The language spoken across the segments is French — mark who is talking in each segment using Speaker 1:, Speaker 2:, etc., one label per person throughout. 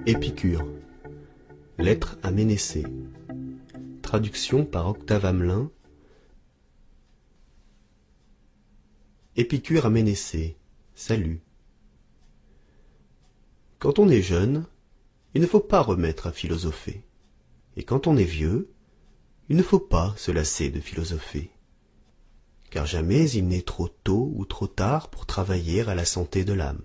Speaker 1: Épicure. Lettre à Ménécée. Traduction par Octave Hamelin. Épicure à Ménécée. Salut. Quand on est jeune, il ne faut pas remettre à philosopher. Et quand on est vieux, il ne faut pas se lasser de philosopher. Car jamais il n'est trop tôt ou trop tard pour travailler à la santé de l'âme.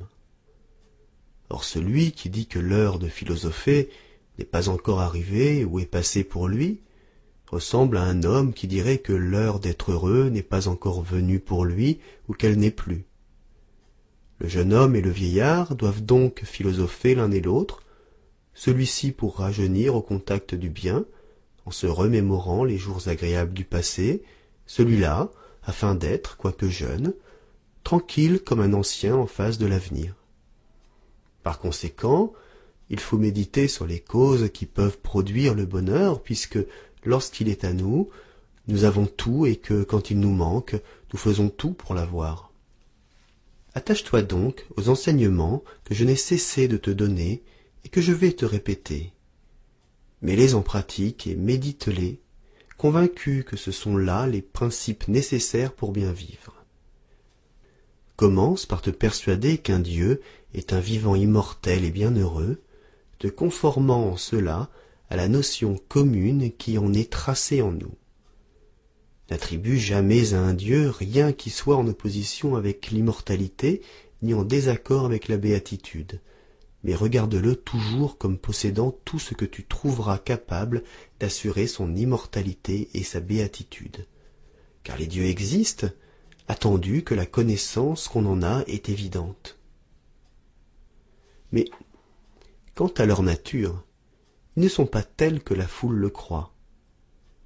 Speaker 1: Or celui qui dit que l'heure de philosopher n'est pas encore arrivée ou est passée pour lui, ressemble à un homme qui dirait que l'heure d'être heureux n'est pas encore venue pour lui ou qu'elle n'est plus. Le jeune homme et le vieillard doivent donc philosopher l'un et l'autre, celui-ci pour rajeunir au contact du bien, en se remémorant les jours agréables du passé, celui-là, afin d'être, quoique jeune, tranquille comme un ancien en face de l'avenir. Par conséquent, il faut méditer sur les causes qui peuvent produire le bonheur, puisque, lorsqu'il est à nous, nous avons tout et que, quand il nous manque, nous faisons tout pour l'avoir. Attache-toi donc aux enseignements que je n'ai cessé de te donner et que je vais te répéter. Mets-les en pratique et médite-les, convaincu que ce sont là les principes nécessaires pour bien vivre. Commence par te persuader qu'un Dieu est un vivant immortel et bienheureux, te conformant en cela à la notion commune qui en est tracée en nous. N'attribue jamais à un Dieu rien qui soit en opposition avec l'immortalité, ni en désaccord avec la béatitude, mais regarde-le toujours comme possédant tout ce que tu trouveras capable d'assurer son immortalité et sa béatitude. Car les dieux existent, attendu que la connaissance qu'on en a est évidente. Mais, quant à leur nature, ils ne sont pas tels que la foule le croit.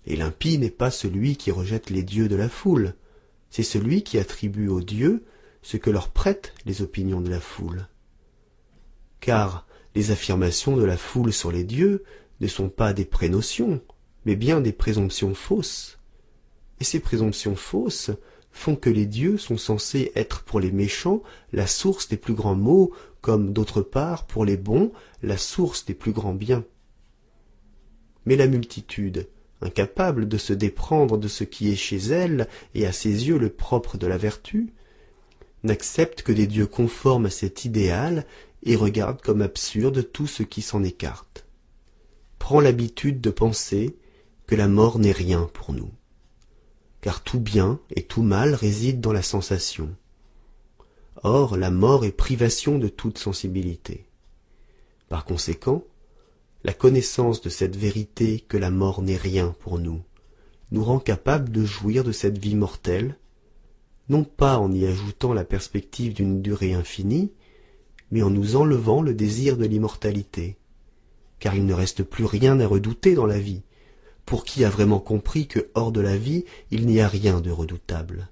Speaker 1: Et l'impie n'est pas celui qui rejette les dieux de la foule, c'est celui qui attribue aux dieux ce que leur prêtent les opinions de la foule. Car les affirmations de la foule sur les dieux ne sont pas des prénotions, mais bien des présomptions fausses. Et ces présomptions fausses font que les dieux sont censés être pour les méchants la source des plus grands maux, comme d'autre part pour les bons la source des plus grands biens. Mais la multitude, incapable de se déprendre de ce qui est chez elle et à ses yeux le propre de la vertu, n'accepte que des dieux conformes à cet idéal et regarde comme absurde tout ce qui s'en écarte. Prends l'habitude de penser que la mort n'est rien pour nous, car tout bien et tout mal réside dans la sensation. Or, la mort est privation de toute sensibilité. Par conséquent, la connaissance de cette vérité que la mort n'est rien pour nous, nous rend capables de jouir de cette vie mortelle, non pas en y ajoutant la perspective d'une durée infinie, mais en nous enlevant le désir de l'immortalité, car il ne reste plus rien à redouter dans la vie, pour qui a vraiment compris que hors de la vie, il n'y a rien de redoutable.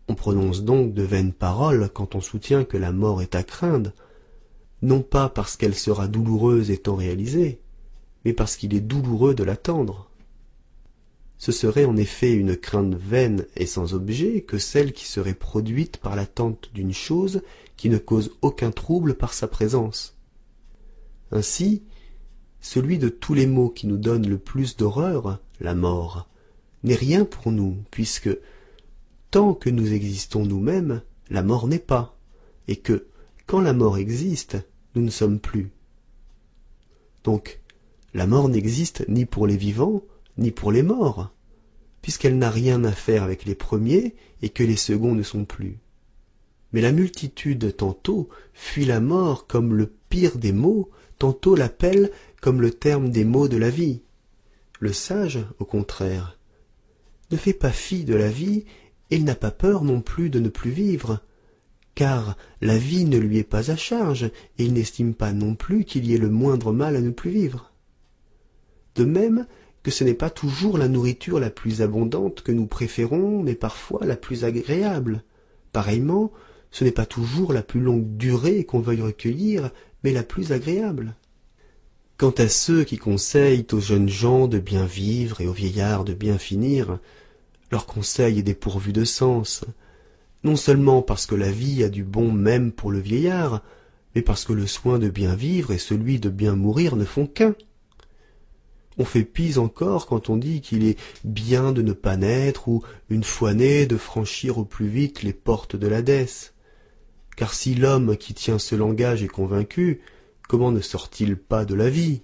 Speaker 1: On prononce donc de vaines paroles quand on soutient que la mort est à craindre, non pas parce qu'elle sera douloureuse étant réalisée, mais parce qu'il est douloureux de l'attendre. Ce serait en effet une crainte vaine et sans objet que celle qui serait produite par l'attente d'une chose qui ne cause aucun trouble par sa présence. Ainsi, celui de tous les maux qui nous donne le plus d'horreur, la mort, n'est rien pour nous, puisque, tant que nous existons nous-mêmes, la mort n'est pas, et que, quand la mort existe, nous ne sommes plus. Donc, la mort n'existe ni pour les vivants, ni pour les morts, puisqu'elle n'a rien à faire avec les premiers et que les seconds ne sont plus. Mais la multitude tantôt fuit la mort comme le pire des maux, tantôt l'appelle comme le terme des maux de la vie. Le sage, au contraire, ne fait pas fi de la vie et il n'a pas peur non plus de ne plus vivre, car la vie ne lui est pas à charge et il n'estime pas non plus qu'il y ait le moindre mal à ne plus vivre. De même que ce n'est pas toujours la nourriture la plus abondante que nous préférons, mais parfois la plus agréable. Pareillement, ce n'est pas toujours la plus longue durée qu'on veuille recueillir, mais la plus agréable. Quant à ceux qui conseillent aux jeunes gens de bien vivre et aux vieillards de bien finir, leur conseil est dépourvu de sens, non seulement parce que la vie a du bon même pour le vieillard, mais parce que le soin de bien vivre et celui de bien mourir ne font qu'un. On fait pis encore quand on dit qu'il est bien de ne pas naître ou, une fois né, de franchir au plus vite les portes de l'Hadès. Car si l'homme qui tient ce langage est convaincu, comment ne sort-il pas de la vie?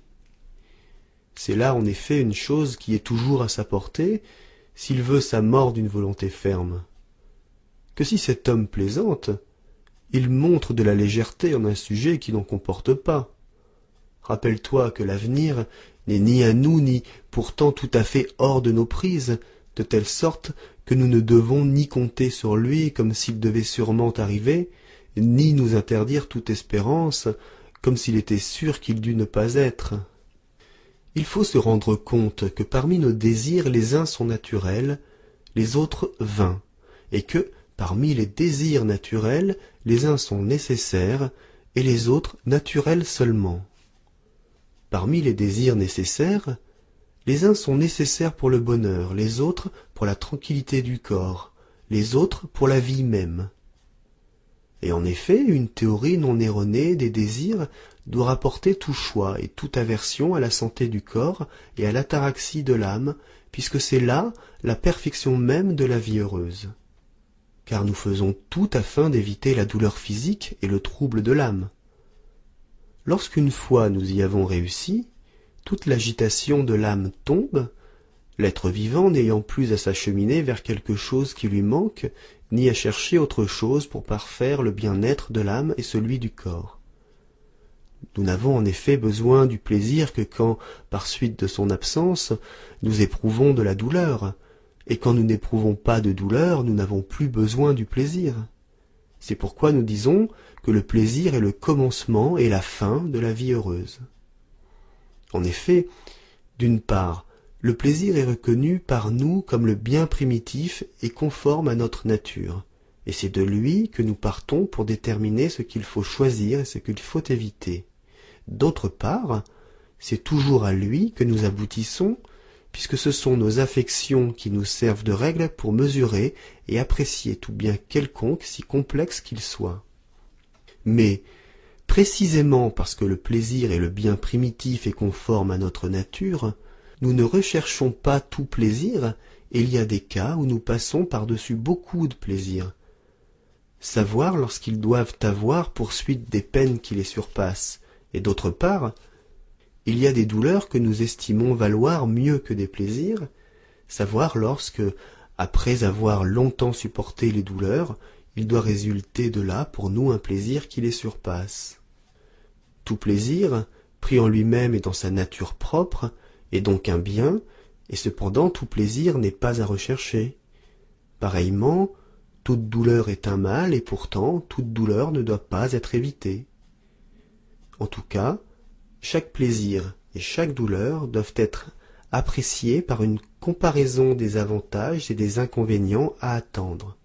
Speaker 1: C'est là en effet une chose qui est toujours à sa portée, s'il veut sa mort d'une volonté ferme. Que si cet homme plaisante, il montre de la légèreté en un sujet qui n'en comporte pas. Rappelle-toi que l'avenir n'est ni à nous ni pourtant tout à fait hors de nos prises, de telle sorte que nous ne devons ni compter sur lui comme s'il devait sûrement arriver, ni nous interdire toute espérance, comme s'il était sûr qu'il dût ne pas être. Il faut se rendre compte que parmi nos désirs les uns sont naturels, les autres vains, et que, parmi les désirs naturels, les uns sont nécessaires, et les autres naturels seulement. Parmi les désirs nécessaires, les uns sont nécessaires pour le bonheur, les autres pour la tranquillité du corps, les autres pour la vie même. Et en effet, une théorie non erronée des désirs doit rapporter tout choix et toute aversion à la santé du corps et à l'ataraxie de l'âme, puisque c'est là la perfection même de la vie heureuse. Car nous faisons tout afin d'éviter la douleur physique et le trouble de l'âme. Lorsqu'une fois nous y avons réussi, toute l'agitation de l'âme tombe, l'être vivant n'ayant plus à s'acheminer vers quelque chose qui lui manque, ni à chercher autre chose pour parfaire le bien-être de l'âme et celui du corps. Nous n'avons en effet besoin du plaisir que quand, par suite de son absence, nous éprouvons de la douleur, et quand nous n'éprouvons pas de douleur, nous n'avons plus besoin du plaisir. C'est pourquoi nous disons que le plaisir est le commencement et la fin de la vie heureuse. En effet, d'une part, le plaisir est reconnu par nous comme le bien primitif et conforme à notre nature, et c'est de lui que nous partons pour déterminer ce qu'il faut choisir et ce qu'il faut éviter. D'autre part, c'est toujours à lui que nous aboutissons, puisque ce sont nos affections qui nous servent de règle pour mesurer et apprécier tout bien quelconque, si complexe qu'il soit. Mais, précisément parce que le plaisir est le bien primitif et conforme à notre nature, nous ne recherchons pas tout plaisir, et il y a des cas où nous passons par-dessus beaucoup de plaisir. Savoir lorsqu'ils doivent avoir pour suite des peines qui les surpassent, et d'autre part, il y a des douleurs que nous estimons valoir mieux que des plaisirs, savoir lorsque, après avoir longtemps supporté les douleurs, il doit résulter de là pour nous un plaisir qui les surpasse. Tout plaisir, pris en lui-même et dans sa nature propre, est donc un bien, et cependant tout plaisir n'est pas à rechercher. Pareillement, toute douleur est un mal, et pourtant toute douleur ne doit pas être évitée. En tout cas, chaque plaisir et chaque douleur doivent être appréciés par une comparaison des avantages et des inconvénients à attendre.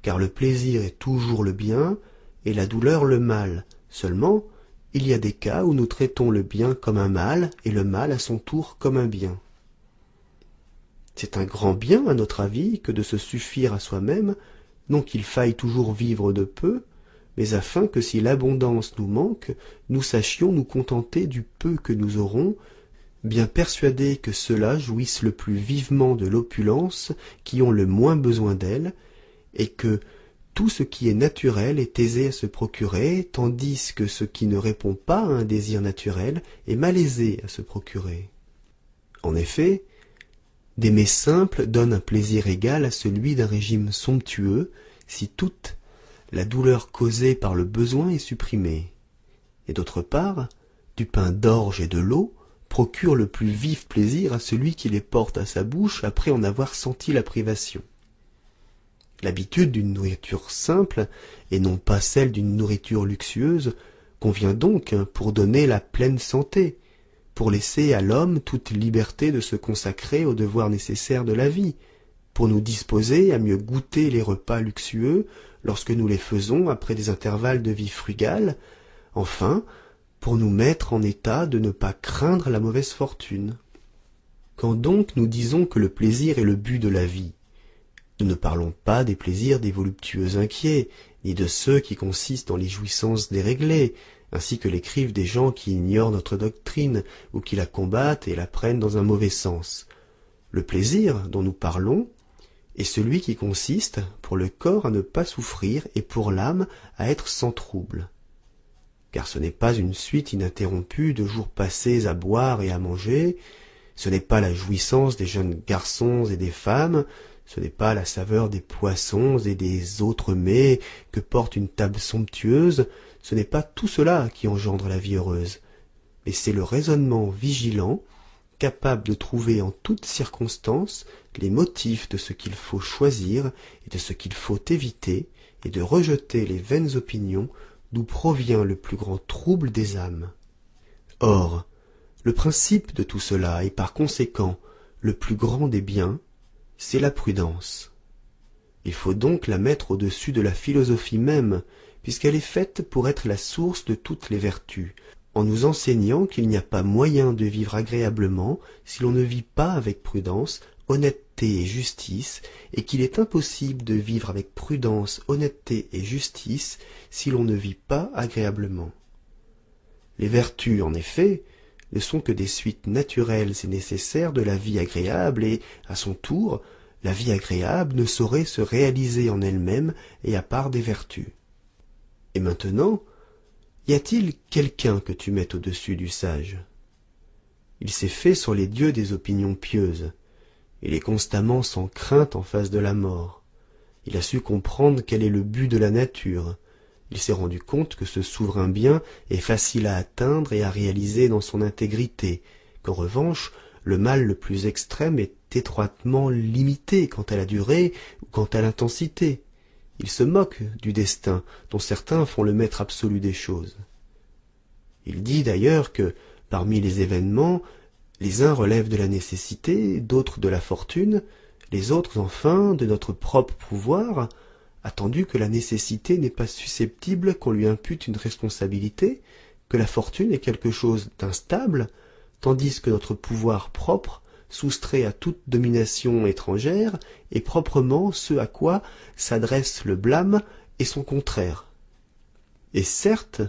Speaker 1: Car le plaisir est toujours le bien, et la douleur le mal. Seulement, il y a des cas où nous traitons le bien comme un mal, et le mal à son tour comme un bien. C'est un grand bien, à notre avis, que de se suffire à soi-même, non qu'il faille toujours vivre de peu, mais afin que si l'abondance nous manque, nous sachions nous contenter du peu que nous aurons, bien persuadés que ceux-là jouissent le plus vivement de l'opulence, qui ont le moins besoin d'elle, et que tout ce qui est naturel est aisé à se procurer, tandis que ce qui ne répond pas à un désir naturel est malaisé à se procurer. En effet, d'aimer simple donne un plaisir égal à celui d'un régime somptueux, si toute la douleur causée par le besoin est supprimée. Et d'autre part, du pain d'orge et de l'eau procure le plus vif plaisir à celui qui les porte à sa bouche après en avoir senti la privation. L'habitude d'une nourriture simple, et non pas celle d'une nourriture luxueuse, convient donc pour donner la pleine santé, pour laisser à l'homme toute liberté de se consacrer aux devoirs nécessaires de la vie, pour nous disposer à mieux goûter les repas luxueux lorsque nous les faisons après des intervalles de vie frugale, enfin, pour nous mettre en état de ne pas craindre la mauvaise fortune. Quand donc nous disons que le plaisir est le but de la vie, nous ne parlons pas des plaisirs des voluptueux inquiets, ni de ceux qui consistent dans les jouissances déréglées, ainsi que l'écrivent des gens qui ignorent notre doctrine, ou qui la combattent et la prennent dans un mauvais sens. Le plaisir dont nous parlons est celui qui consiste, pour le corps, à ne pas souffrir et pour l'âme à être sans trouble. Car ce n'est pas une suite ininterrompue de jours passés à boire et à manger, ce n'est pas la jouissance des jeunes garçons et des femmes, ce n'est pas la saveur des poissons et des autres mets que porte une table somptueuse, ce n'est pas tout cela qui engendre la vie heureuse, mais c'est le raisonnement vigilant, capable de trouver en toutes circonstances les motifs de ce qu'il faut choisir et de ce qu'il faut éviter, et de rejeter les vaines opinions d'où provient le plus grand trouble des âmes. Or, le principe de tout cela, et par conséquent le plus grand des biens, c'est la prudence. Il faut donc la mettre au-dessus de la philosophie même, puisqu'elle est faite pour être la source de toutes les vertus, en nous enseignant qu'il n'y a pas moyen de vivre agréablement si l'on ne vit pas avec prudence, honnêteté et justice, et qu'il est impossible de vivre avec prudence, honnêteté et justice si l'on ne vit pas agréablement. Les vertus, en effet, ne sont que des suites naturelles et nécessaires de la vie agréable et, à son tour, la vie agréable ne saurait se réaliser en elle-même et à part des vertus. Et maintenant, y a-t-il quelqu'un que tu mettes au-dessus du sage? Il s'est fait sur les dieux des opinions pieuses. Il est constamment sans crainte en face de la mort. Il a su comprendre quel est le but de la nature. Il s'est rendu compte que ce souverain bien est facile à atteindre et à réaliser dans son intégrité, qu'en revanche, le mal le plus extrême est étroitement limité quant à la durée ou quant à l'intensité. Il se moque du destin, dont certains font le maître absolu des choses. Il dit d'ailleurs que, parmi les événements, les uns relèvent de la nécessité, d'autres de la fortune, les autres enfin de notre propre pouvoir, attendu que la nécessité n'est pas susceptible qu'on lui impute une responsabilité, que la fortune est quelque chose d'instable, tandis que notre pouvoir propre, soustrait à toute domination étrangère, est proprement ce à quoi s'adresse le blâme et son contraire. Et certes,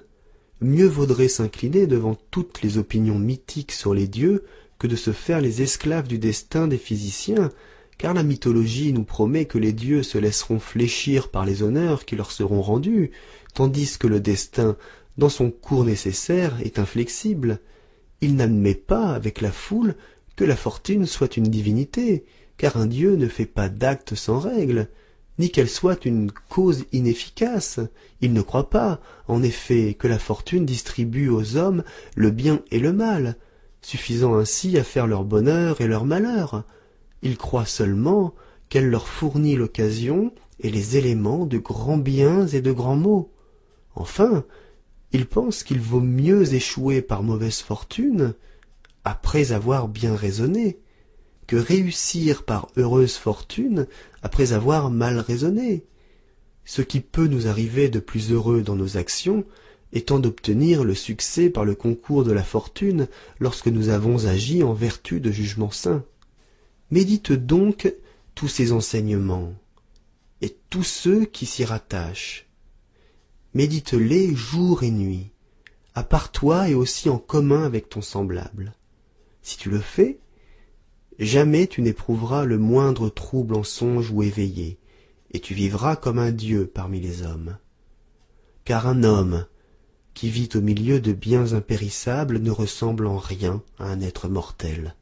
Speaker 1: mieux vaudrait s'incliner devant toutes les opinions mythiques sur les dieux que de se faire les esclaves du destin des physiciens, car la mythologie nous promet que les dieux se laisseront fléchir par les honneurs qui leur seront rendus, tandis que le destin, dans son cours nécessaire, est inflexible. Il n'admet pas, avec la foule, que la fortune soit une divinité, car un dieu ne fait pas d'actes sans règle, ni qu'elle soit une cause inefficace. Il ne croit pas, en effet, que la fortune distribue aux hommes le bien et le mal, suffisant ainsi à faire leur bonheur et leur malheur. Il croit seulement qu'elle leur fournit l'occasion et les éléments de grands biens et de grands maux. Enfin, il pense qu'il vaut mieux échouer par mauvaise fortune, après avoir bien raisonné, que réussir par heureuse fortune après avoir mal raisonné. Ce qui peut nous arriver de plus heureux dans nos actions étant d'obtenir le succès par le concours de la fortune lorsque nous avons agi en vertu de jugements saints. Médite donc tous ces enseignements, et tous ceux qui s'y rattachent. Médite-les jour et nuit, à part toi et aussi en commun avec ton semblable. Si tu le fais, jamais tu n'éprouveras le moindre trouble en songe ou éveillé, et tu vivras comme un dieu parmi les hommes. Car un homme qui vit au milieu de biens impérissables ne ressemble en rien à un être mortel.